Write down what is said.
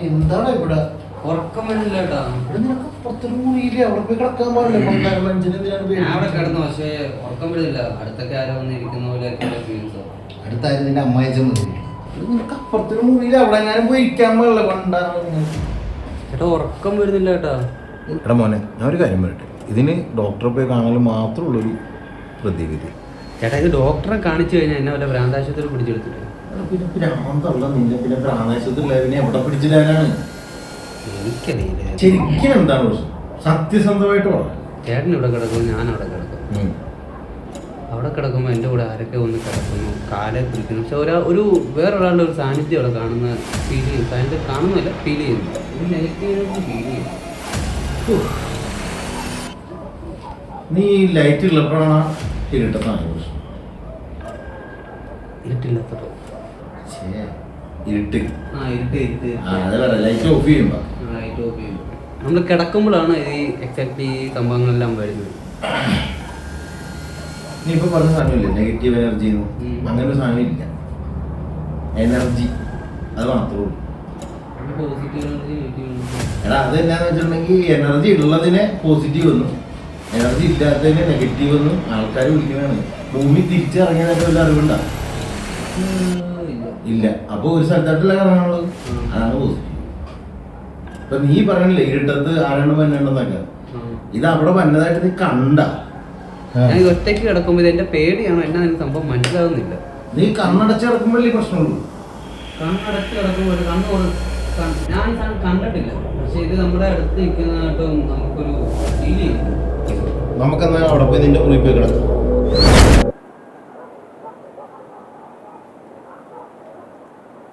എന്താണ് ഇവിടെ ഉറക്കം വരുന്നില്ല കേട്ടാ. നിനക്ക് പുറത്തൊരു മുറിയില്ലേ? അവിടെ പോയി കിടക്കാൻ പാടില്ല. അവിടെ കിടന്നു, പക്ഷേ ഉറക്കം വരുന്നില്ല. അടുത്തൊക്കെ ആരോ വന്ന് ഇരിക്കുന്ന പോലെയൊക്കെ ഫീൽസ്. അടുത്തായിരുന്നു നിന്റെ അമ്മയച്ച മതി. നിനക്ക് അപ്പുറത്തൊരു മുറിയില്ല, അവിടെ ഞാൻ പോയി ഇരിക്കാൻ പാടില്ല. കൊണ്ടാണ് ചേട്ടാ ഉറക്കം വരുന്നില്ല കേട്ടാ. എടാ മോനെ, ഞാൻ ഒരു കാര്യം പറയട്ടെ. ഇതിന് ഡോക്ടറെ പോയി കാണാൻ മാത്രമുള്ളൊരു പ്രതിവിധി. ചേട്ടാ ഇത് ഡോക്ടറെ കാണിച്ചു കഴിഞ്ഞാൽ എന്നെ വല്ല ഭ്രാന്താശുപത്രി പിടിച്ചെടുത്തിട്ട്. പിന്നെ ഭ്രാന്തല്ല നിന്നെ, പിന്നെ ഭ്രാന്താശുപത്രി എവിടെ പിടിച്ചിടാനാണ്? എനിക്കറിയില്ല ശരിക്കും എന്താണ് പ്രശ്നം? സത്യസന്ധമായിട്ട് പറയാം. ചേട്ടൻ ഇവിടെ കിടക്കും, ഞാൻ അവിടെ കിടക്കും. അവിടെ കിടക്കുമ്പോൾ എൻ്റെ കൂടെ ആരൊക്കെ ഒന്ന് കിടക്കുന്നു, കാലെ പിടിക്കുന്നു. പക്ഷെ ഒരു വേറൊരാളുടെ ഒരു സാന്നിധ്യം അവിടെ കാണുന്ന ഫീൽ ചെയ്യും. സാന്നിധ്യം കാണുന്നില്ല, ഫീൽ ചെയ്യുന്നു. ഒരു നെഗറ്റീവ് ഫീൽ ചെയ്യും. നീ ലൈറ്റ് ഉള്ളപ്പോഴാണ് ഇരുട്ടത്താണ് പ്രശ്നം. ഇരുട്ടില്ലാത്തപ്പോൾ ഇരുട്ട് ഇരുട്ട് അതല്ല, ലൈറ്റ് ഓഫ് ചെയ്യുമ്പോ ലൈറ്റ് ഓഫ് ചെയ്യും. നമ്മൾ കിടക്കുമ്പോഴാണ് ഈ എക്സാക്ട്ലി ഈ സംഭവങ്ങളെല്ലാം വരുന്നത്. നീ ഇപ്പൊ പറഞ്ഞ സാധനമില്ലേ നെഗറ്റീവ് എനർജി? അങ്ങനെ ഒരു സാധനം ഇല്ല. എനർജി അത് മാത്രമേ ഉള്ളൂ. എടാ അത് എന്നാന്ന് വെച്ചിട്ടുണ്ടെങ്കിൽ എനർജി ഉള്ളതിനെ പോസിറ്റീവ് എന്നും എനർജി ഇല്ലാത്തതിനെ നെഗറ്റീവ് എന്നും ആൾക്കാർ വിളിക്കുന്നതാണ്. ഭൂമി തിരിച്ചിറങ്ങിയതൊക്കെ വല്ല അറിവുണ്ടാ? ഇല്ല. അപ്പൊ ഒരു സ്ഥലത്തായിട്ടല്ല കറങ്ങാനുള്ളത്. അതാണ് പോസിറ്റീവ്. ഇപ്പൊ നീ പറയണില്ലേ ഇരുട്ടത്ത് ആരാണ് വന്നിട്ടുണ്ടെന്നൊക്കെ, ഇത് അവിടെ വന്നതായിട്ട് നീ കണ്ട. ഞാൻ ഒറ്റയ്ക്ക് കിടക്കുമ്പോൾ എന്റെ പേടിയാണോ എന്നാ എനിക്ക് സംഭവം മനസ്സിലാവുന്നില്ല. നീ കണ്ണടച്ച് കിടക്കുമ്പോഴല്ലേ പ്രശ്നമുള്ളൂ. കണ്ണടച്ച് കിടക്കുമ്പോൾ ഞാൻ കണ്ടിട്ടില്ല, പക്ഷെ ഇത് നമ്മുടെ അടുത്ത് നിൽക്കുന്നതായിട്ടും നമുക്കൊരു ഫീൽ ചെയ്യും. നമുക്കെന്നാ അവിടെ പോയി നിന്റെ മുറിയിൽ പോയി കിടക്കാം.